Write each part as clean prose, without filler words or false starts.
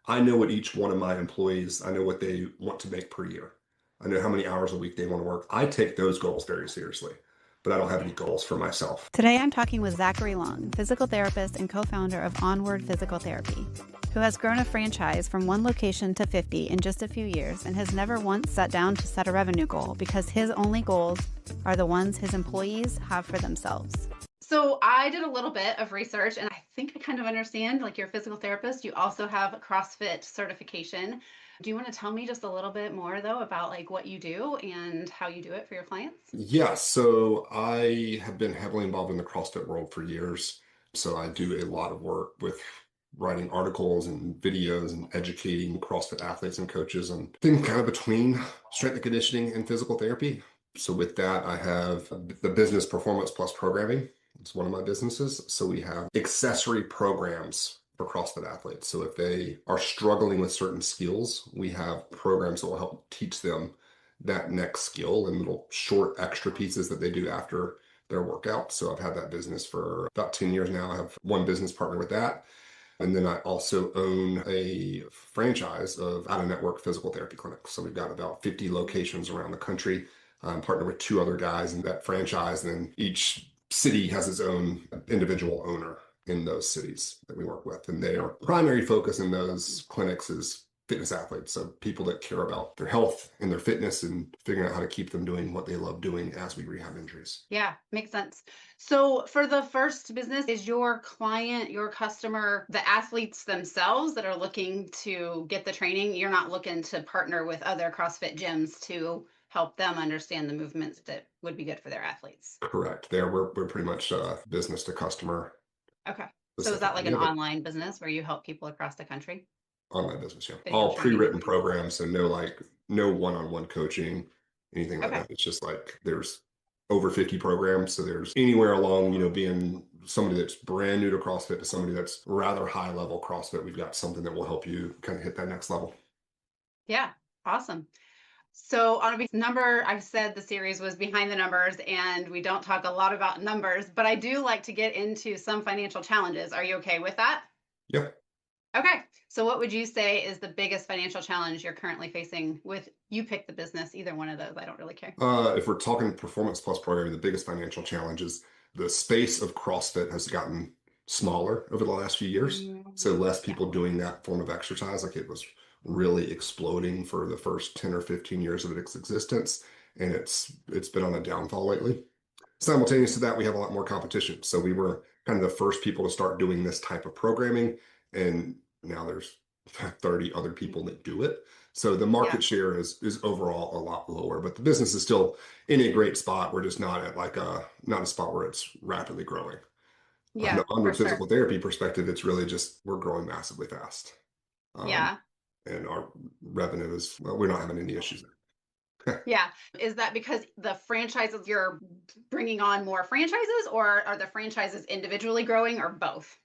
I know what each one of my employees, I know what they want to make per year. I know how many hours a week they want to work. I take those goals very seriously, but I don't have any goals for myself. Today I'm talking with Zachary Long, physical therapist and co-founder of Onward Physical Therapy, who has grown a franchise from 1 location to 50 in just a few years and has never once sat down to set a revenue goal because his only goals are the ones his employees have for themselves. So I did a little bit of research and I think I kind of understand, like you're a physical therapist, you also have a CrossFit certification. Do you want to tell me just a little bit more though about like what you do and how you do it for your clients? Yeah, so I have been heavily involved in the CrossFit world for years. So I do a lot of work with writing articles and videos and educating CrossFit athletes and coaches and things kind of between strength and conditioning and physical therapy. So with that, I have the business Performance Plus Programming. It's one of my businesses. So we have accessory programs for CrossFit athletes. So if they are struggling with certain skills, we have programs that will help teach them that next skill and little short extra pieces that they do after their workout. So I've had that business for about 10 years now. I have one business partner with that. And then I also own a franchise of out-of-network physical therapy clinics. So we've got about 50 locations around the country. I'm partnered with 2 other guys in that franchise, and then each city has its own individual owner in those cities that we work with. And their primary focus in those clinics is fitness athletes. So people that care about their health and their fitness and figuring out how to keep them doing what they love doing as we rehab injuries. Yeah, makes sense. So for the first business, is your client, your customer, the athletes themselves that are looking to get the training? You're not looking to partner with other CrossFit gyms to help them understand the movements that would be good for their athletes. Correct. We're pretty much business to customer Okay. So is that specific. like We an have an online business where you help people across the country? online business, yeah. Video All training and pre-written things. programs, so no one-on-one coaching, anything like Okay. that. It's just like there's over 50 programs. So there's anywhere along, being somebody that's brand new to CrossFit to somebody that's rather high level CrossFit. We've got something that will help you kind of hit that next level. Yeah. Awesome. So on a number, I've said the series was behind the numbers, and we don't talk a lot about numbers, but I do like to get into some financial challenges. Are you okay with that? Yeah. Okay. So what would you say is the biggest financial challenge you're currently facing with you pick the business, either one of those? I don't really care. If we're talking performance plus programming, the biggest financial challenge is the space of CrossFit has gotten smaller over the last few years. So less Yeah. people doing that form of exercise. Like it was really exploding for the first 10 or 15 years of its existence. And it's been on a downfall lately. Simultaneous to that, we have a lot more competition. So we were kind of the first people to start doing this type of programming. And now there's 30 other people that do it. So the Yeah. market share is overall a lot lower, but the business is still in a great spot. We're just not at not a spot where it's rapidly growing. On the Yeah, for onward sure. physical therapy perspective, it's really just we're growing massively fast. Um, Yeah. and our revenue is, well, we're not having any issues there. Yeah. Is that because the franchises you're bringing on more franchises, or are the franchises individually growing, or both?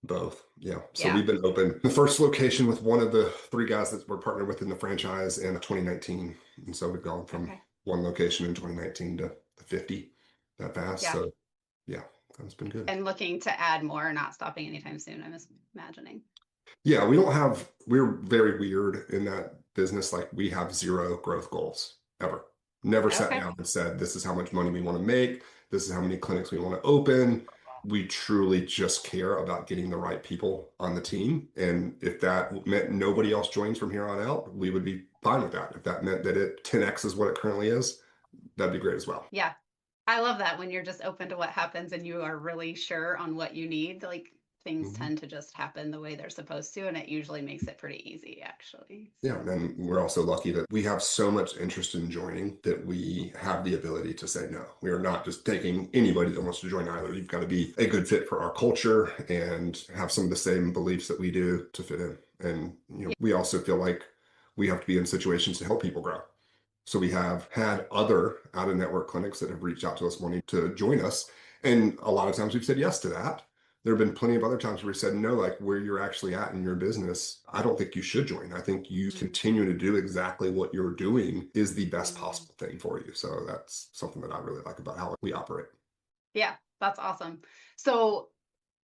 Both. Yeah. So Yeah. we've been open the first location with one of the 3 guys that we're partnered with in the franchise in 2019. And so we've gone from Okay. one location in 2019 to 50 that fast. Yeah. So yeah, that's been good. And looking to add more, not stopping anytime soon, I'm imagining. Yeah, we're very weird in that business. Like we have zero growth goals ever. Never sat Okay. down and said, this is how much money we want to make. This is how many clinics we want to open. We truly just care about getting the right people on the team. And if that meant nobody else joins from here on out, we would be fine with that. If that meant that it 10x is what it currently is, that'd be great as well. Yeah. I love that when you're just open to what happens and you are really sure on what you need, like things Mhm. tend to just happen the way they're supposed to, and it usually makes it pretty easy, actually. Yeah, So, and we're also lucky that we have so much interest in joining that we have the ability to say no. We are not just taking anybody that wants to join either. You've got to be a good fit for our culture and have some of the same beliefs that we do to fit in. And yeah. we also feel like we have to be in situations to help people grow. So we have had other out-of-network clinics that have reached out to us wanting to join us. And a lot of times we've said yes to that. There have been plenty of other times where we said no, like where you're actually at in your business, I don't think you should join. I think you Mm, continue to do exactly what you're doing is the best mm. possible thing for you. So that's something that I really like about how we operate. Yeah, that's awesome. So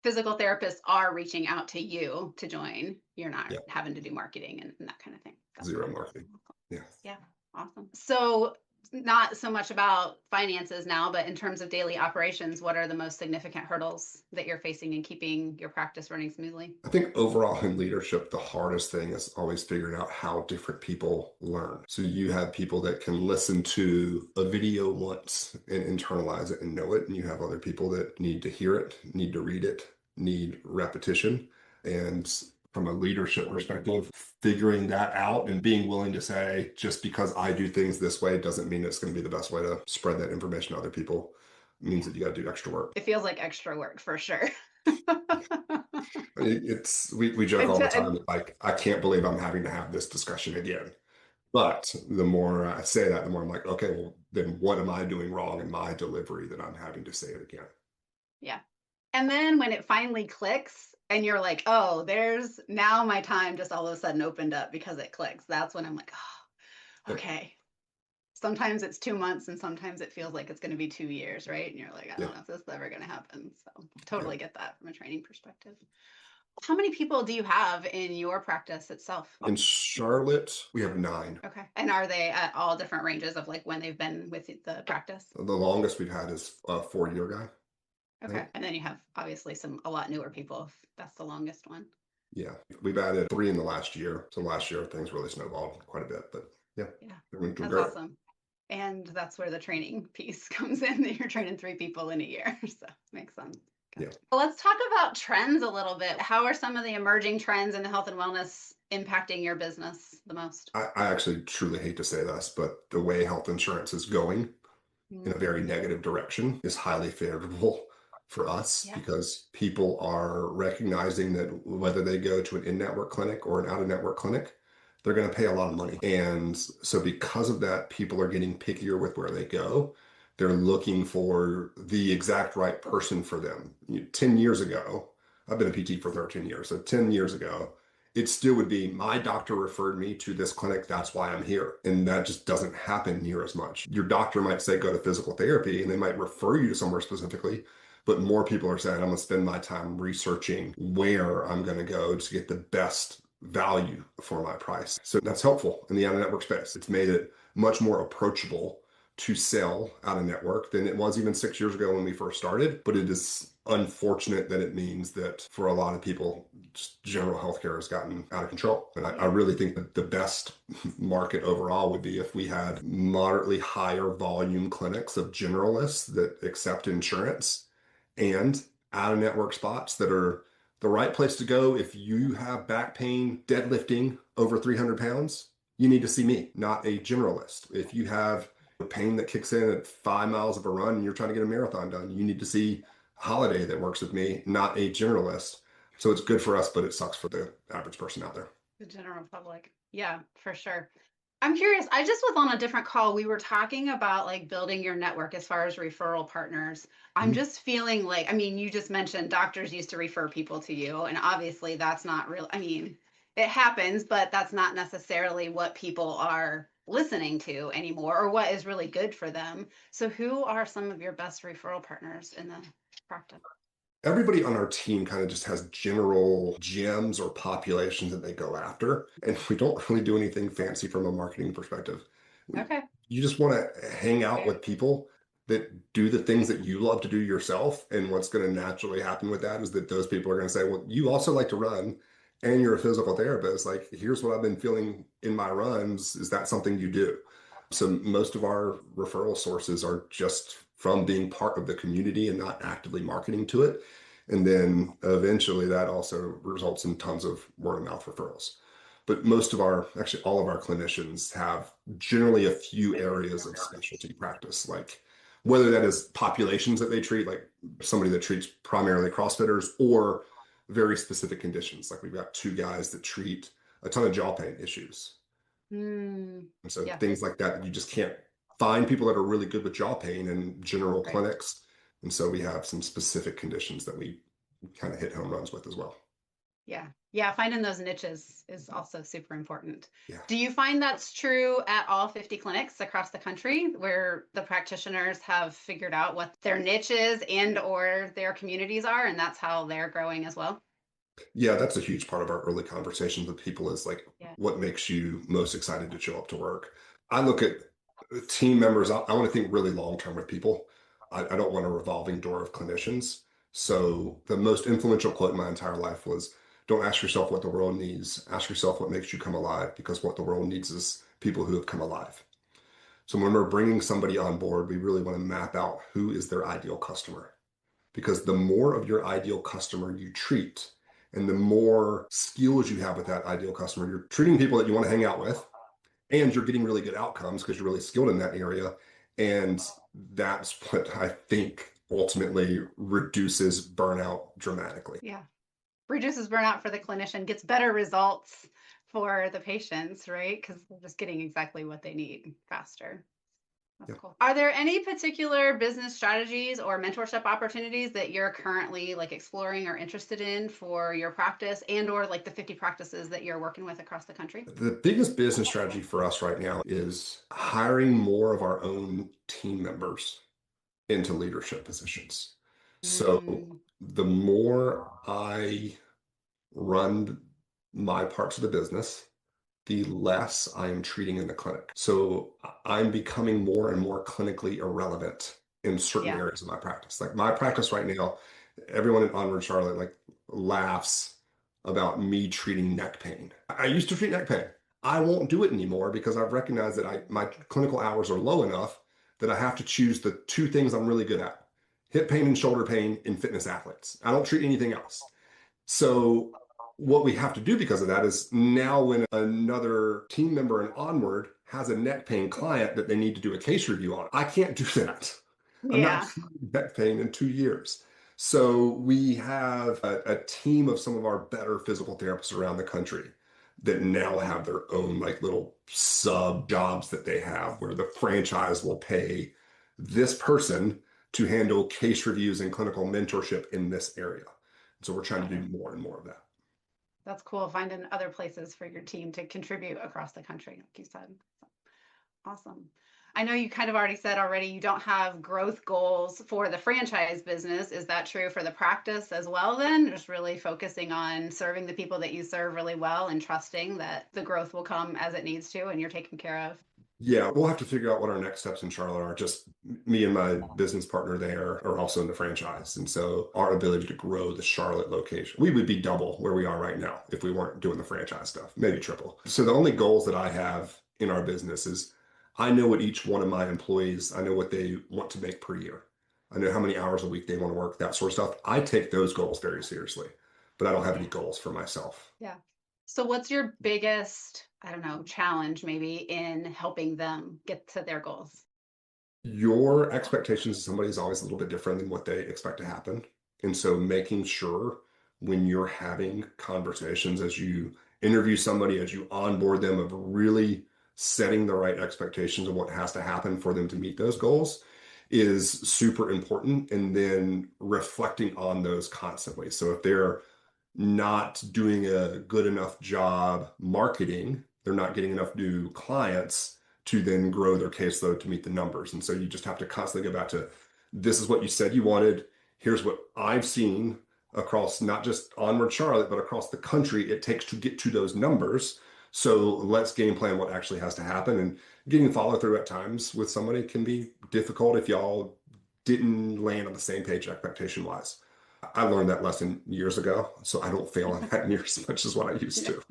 physical therapists are reaching out to you to join. You're not Yeah, having to do marketing and that kind of thing. That's zero good. marketing. Yeah. Yeah, awesome. So, not so much about finances now, but in terms of daily operations, what are the most significant hurdles that you're facing in keeping your practice running smoothly? I think overall in leadership, the hardest thing is always figuring out how different people learn. So you have people that can listen to a video once and internalize it and know it. And you have other people that need to hear it, need to read it, need repetition. And from a leadership perspective, figuring that out and being willing to say, just because I do things this way doesn't mean it's going to be the best way to spread that information to other people. It means Yeah, that you got to do extra work. it feels like extra work for sure. It's we joke all the time, like, I can't believe I'm having to have this discussion again. But the more I say that, the more I'm like, okay, well, then what am I doing wrong in my delivery that I'm having to say it again? Yeah. And then when it finally clicks and you're like, oh, there's now my time just all of a sudden opened up because it clicks. That's when I'm like, oh, Yep. okay. Sometimes it's 2 months and sometimes it feels like it's going to be 2 years, right? And you're like, I Yeah. don't know if this is ever going to happen. So Yeah. totally get that from a training perspective. How many people do you have in your practice itself? In Charlotte, we have 9. Okay. And are they at all different ranges of like when they've been with the practice? The longest we've had is a 4-year guy, I Okay. think. And then you have obviously a lot newer people if that's the longest one. Yeah. We've added 3 in the last year. So last year things really snowballed quite a bit. But yeah, Yeah. everyone's doing That's great. awesome. And that's where the training piece comes in, that you're training 3 people in a year. So makes sense. Yeah. Well, let's talk about trends a little bit. How are some of the emerging trends in health and wellness impacting your business the most? I actually truly hate to say this, but the way health insurance is going in a very Mm, negative direction is highly favorable for us yeah. because people are recognizing that whether they go to an in-network clinic or an out-of-network clinic, they're going to pay a lot of money. And so because of that, people are getting pickier with where they go. They're looking for the exact right person for them. 10 years ago, I've been a PT for 13 years. So 10 years ago, it still would be my doctor referred me to this clinic. That's why I'm here. And that just doesn't happen near as much. Your doctor might say go to physical therapy and they might refer you to somewhere specifically, but more people are saying I'm going to spend my time researching where I'm going to go to get the best value for my price. So that's helpful in the out of network space. It's made it much more approachable to sell out of network than it was even 6 years ago when we first started. But it is unfortunate that it means that for a lot of people, general healthcare has gotten out of control. And I really think that the best market overall would be if we had moderately higher volume clinics of generalists that accept insurance and out of network spots that are the right place to go. If you have back pain, deadlifting over 300 pounds, you need to see me, not a generalist. If you have pain that kicks in at 5 miles of a run and you're trying to get a marathon done, you need to see Holiday that works with me, not a generalist. So it's good for us, but it sucks for the average person out there. The general public. Yeah, for sure. I'm curious. I just was on a different call. We were talking about like building your network as far as referral partners. I'm Mhm. just feeling like, I mean, you just mentioned doctors used to refer people to you, and obviously that's not real. I mean, it happens, but that's not necessarily what people are listening to anymore or what is really good for them. So, who are some of your best referral partners in the practice? Everybody on our team kind of just has general gems or populations that they go after. And we don't really do anything fancy from a marketing perspective. Okay. You just want to hang out with people that do the things that you love to do yourself. And what's going to naturally happen with that is that those people are going to say, well, you also like to run and you're a physical therapist. Like, here's what I've been feeling in my runs. Is that something you do? So most of our referral sources are just from being part of the community and not actively marketing to it. And then eventually that also results in tons of word of mouth referrals. But most of our, actually all of our clinicians have generally a few areas of specialty practice, like whether that is populations that they treat, like somebody that treats primarily CrossFitters, or very specific conditions. Like we've got 2 guys that treat a ton of jaw pain issues. Mm, And so yeah, things like that, you just can't find people that are really good with jaw pain in general right. clinics. And so we have some specific conditions that we kind of hit home runs with as well. Yeah. Yeah. Finding those niches is also super important. Yeah. Do you find that's true at all 50 clinics across the country where the practitioners have figured out what their niches and or their communities are, and that's how they're growing as well? Yeah, that's a huge part of our early conversations with people is like, Yeah. what makes you most excited to show up to work? I look at team members, I want to think really long term with people. I don't want a revolving door of clinicians. So the most influential quote in my entire life was, don't ask yourself what the world needs. Ask yourself what makes you come alive, because what the world needs is people who have come alive. So when we're bringing somebody on board, we really want to map out who is their ideal customer, because the more of your ideal customer you treat and the more skills you have with that ideal customer, you're treating people that you want to hang out with, and you're getting really good outcomes because you're really skilled in that area. And that's what I think ultimately reduces burnout dramatically. Yeah. Reduces burnout for the clinician, gets better results for the patients, right? Because they're just getting exactly what they need faster. That's Yeah. cool. Are there any particular business strategies or mentorship opportunities that you're currently like exploring or interested in for your practice and or like the 50 practices that you're working with across the country? The biggest business strategy for us right now is hiring more of our own team members into leadership positions. So Mm, the more I run my parts of the business, the less I am treating in the clinic. So I'm becoming more and more clinically irrelevant in certain yeah. areas of my practice. Like my practice right now, everyone in Onward Charlotte like laughs about me treating neck pain. I used to treat neck pain. I won't do it anymore because I've recognized that my clinical hours are low enough that I have to choose the two things I'm really good at: hip pain and shoulder pain in fitness athletes. I don't treat anything else. So what we have to do because of that is now when another team member in Onward has a neck pain client that they need to do a case review on, I can't do that. I'm not Yeah. treating neck pain in 2 years. So we have a team of some of our better physical therapists around the country that now have their own like little sub jobs that they have where the franchise will pay this person to handle case reviews and clinical mentorship in this area. So we're trying Got to it. do more and more of that. That's cool. Finding other places for your team to contribute across the country, like you said. Awesome. I know you kind of already said already you don't have growth goals for the franchise business. Is that true for the practice as well then? Just really focusing on serving the people that you serve really well and trusting that the growth will come as it needs to and you're taken care of. Yeah, we'll have to figure out what our next steps in Charlotte are. Just me and my business partner there are also in the franchise. And so our ability to grow the Charlotte location, we would be double where we are right now if we weren't doing the franchise stuff, maybe triple. So the only goals that I have in our business is I know what each one of my employees, I know what they want to make per year. I know how many hours a week they want to work, that sort of stuff. I take those goals very seriously, but I don't have any Yeah. goals for myself. Yeah. So what's your biggest, I don't know, challenge maybe in helping them get to their goals? Your expectations of somebody is always a little bit different than what they expect to happen. And so making sure when you're having conversations, as you interview somebody, as you onboard them, of really setting the right expectations of what has to happen for them to meet those goals is super important. And then reflecting on those constantly. So if they're not doing a good enough job marketing, they're not getting enough new clients to then grow their caseload to meet the numbers. And so you just have to constantly go back to, this is what you said you wanted. Here's what I've seen across not just Onward Charlotte, but across the country it takes to get to those numbers. So let's game plan what actually has to happen. And getting follow through at times with somebody can be difficult if y'all didn't land on the same page expectation wise. I learned that lesson years ago, so I don't fail in that near as much as what I used to.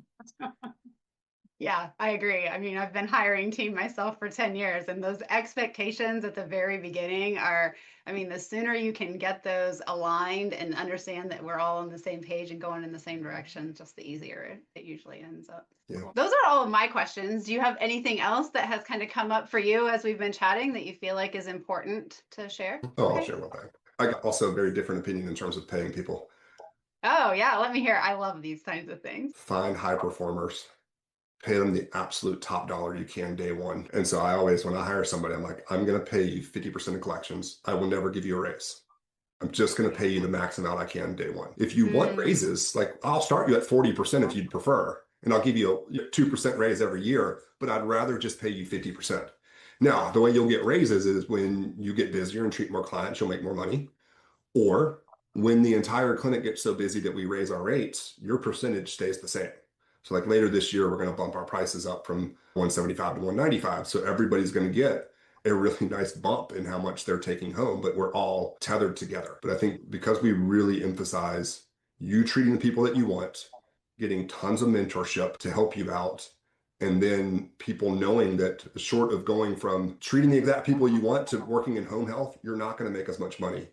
Yeah, I agree. I mean, I've been hiring team myself for 10 years, and those expectations at the very beginning are, I mean, the sooner you can get those aligned and understand that we're all on the same page and going in the same direction, just the easier it usually ends up. Yeah. Cool. Those are all of my questions. Do you have anything else that has kind of come up for you as we've been chatting that you feel like is important to share? Oh, I'll Okay. share one thing. I got also a very different opinion in terms of paying people. Oh, yeah. Let me hear. I love these kinds of things. Find high performers, pay them the absolute top dollar you can day one. And so I always, when I hire somebody, I'm like, I'm going to pay you 50% of collections. I will never give you a raise. I'm just going to pay you the max amount I can day one. If you want raises, like I'll start you at 40% if you'd prefer, and I'll give you a 2% raise every year, but I'd rather just pay you 50%. Now, the way you'll get raises is when you get busier and treat more clients, you'll make more money. Or when the entire clinic gets so busy that we raise our rates, your percentage stays the same. So like later this year, we're going to bump our prices up from 175 to 195. So everybody's going to get a really nice bump in how much they're taking home, but we're all tethered together. But I think because we really emphasize you treating the people that you want, getting tons of mentorship to help you out, and then people knowing that short of going from treating the exact people you want to working in home health, you're not going to make as much money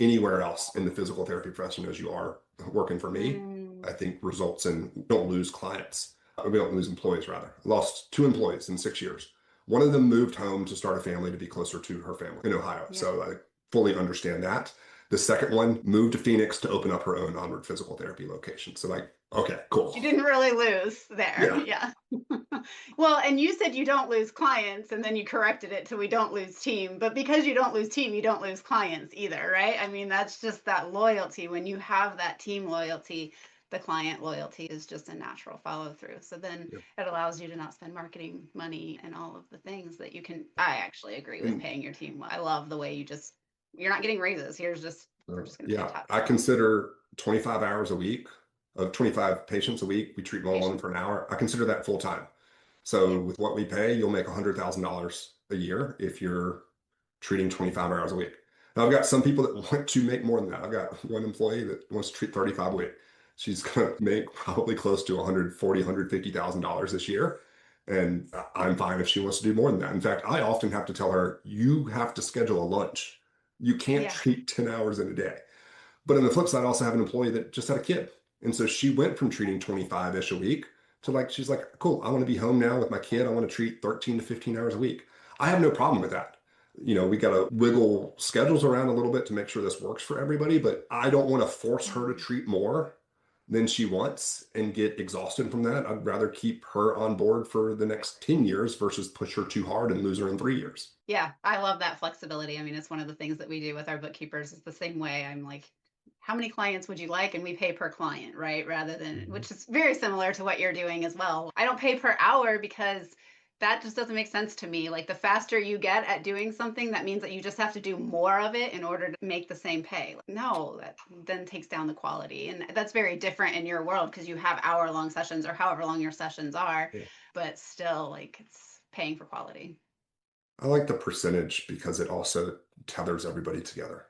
anywhere else in the physical therapy profession as you are working for me. I think results in don't lose clients. We don't lose employees, rather. I lost 2 employees in 6 years. One of them moved home to start a family to be closer to her family in Ohio. Yeah. So I fully understand that. The second one moved to Phoenix to open up her own Onward physical therapy location. So like, okay, cool. You didn't really lose there. Yeah. Well, and you said you don't lose clients, and then you corrected it to we don't lose team. But because you don't lose team, you don't lose clients either, right? I mean, that's just that loyalty. When you have that team loyalty, the client loyalty is just a natural follow through. So then it allows you to not spend marketing money and all of the things that you can. I actually agree with paying your team well. I love the way you're not getting raises. We're just going to pay top. I consider 25 hours a week of 25 patients a week. We treat one for an hour. I consider that full time. So with what we pay, you'll make $100,000 a year if you're treating 25 hours a week. Now I've got some people that want to make more than that. I've got one employee that wants to treat 35 a week. She's going to make probably close to $140,000, $150,000 this year. And I'm fine if she wants to do more than that. In fact, I often have to tell her, you have to schedule a lunch. You can't treat 10 hours in a day. But on the flip side, I also have an employee that just had a kid. And so she went from treating 25-ish a week to she's like, cool, I want to be home now with my kid. I want to treat 13 to 15 hours a week. I have no problem with that. We got to wiggle schedules around a little bit to make sure this works for everybody, but I don't want to force her to treat more than she wants and get exhausted from that. I'd rather keep her on board for the next 10 years versus push her too hard and lose her in 3 years. Yeah, I love that flexibility. I mean, it's one of the things that we do with our bookkeepers. It's the same way. I'm like, how many clients would you like? And we pay per client, right? Rather than, which is very similar to what you're doing as well. I don't pay per hour because that just doesn't make sense to me. Like the faster you get at doing something, that means that you just have to do more of it in order to make the same pay. No, that then takes down the quality. And that's very different in your world because you have hour-long sessions or however long your sessions are, but still it's paying for quality. I like the percentage because it also tethers everybody together.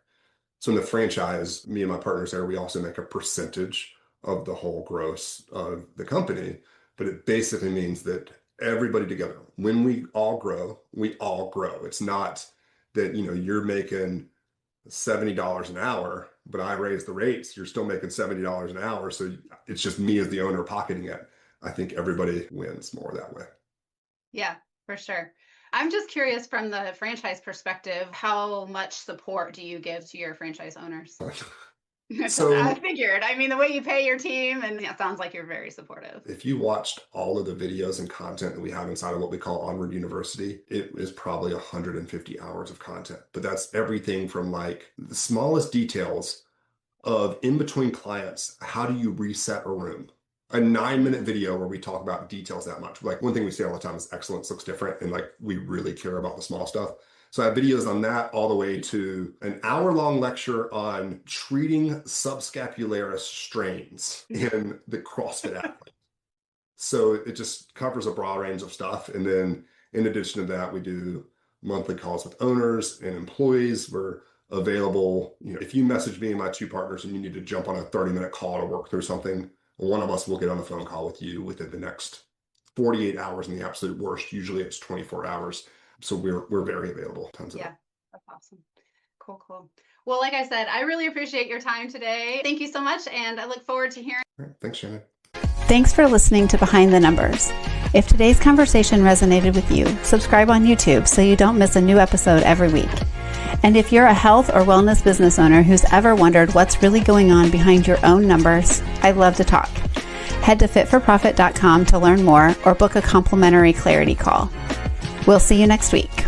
So in the franchise, me and my partners there, we also make a percentage of the whole gross of the company, but it basically means that everybody together, when we all grow, we all grow. It's not that, you're making $70 an hour, but I raise the rates, you're still making $70 an hour. So it's just me as the owner pocketing it. I think everybody wins more that way. Yeah, for sure. I'm just curious from the franchise perspective, how much support do you give to your franchise owners? So I figured, the way you pay your team, and it sounds like you're very supportive. If you watched all of the videos and content that we have inside of what we call Onward University, it is probably 150 hours of content. But that's everything from the smallest details of in between clients, how do you reset a room? A 9-minute video where we talk about details that much. One thing we say all the time is excellence looks different, and we really care about the small stuff. So I have videos on that all the way to an hour-long lecture on treating subscapularis strains in the CrossFit athlete. So it just covers a broad range of stuff. And then in addition to that, we do monthly calls with owners and employees. We're available. If you message me and my 2 partners and you need to jump on a 30-minute call to work through something, one of us will get on a phone call with you within the next 48 hours. In the absolute worst, usually it's 24 hours. So we're very available. Tons of it. That's awesome. Cool. Well, like I said, I really appreciate your time today. Thank you so much. And I look forward to hearing. All right, thanks, Shannon. Thanks for listening to Behind the Numbers. If today's conversation resonated with you, subscribe on YouTube so you don't miss a new episode every week. And if you're a health or wellness business owner who's ever wondered what's really going on behind your own numbers, I'd love to talk. Head to fitforprofit.com to learn more or book a complimentary clarity call. We'll see you next week.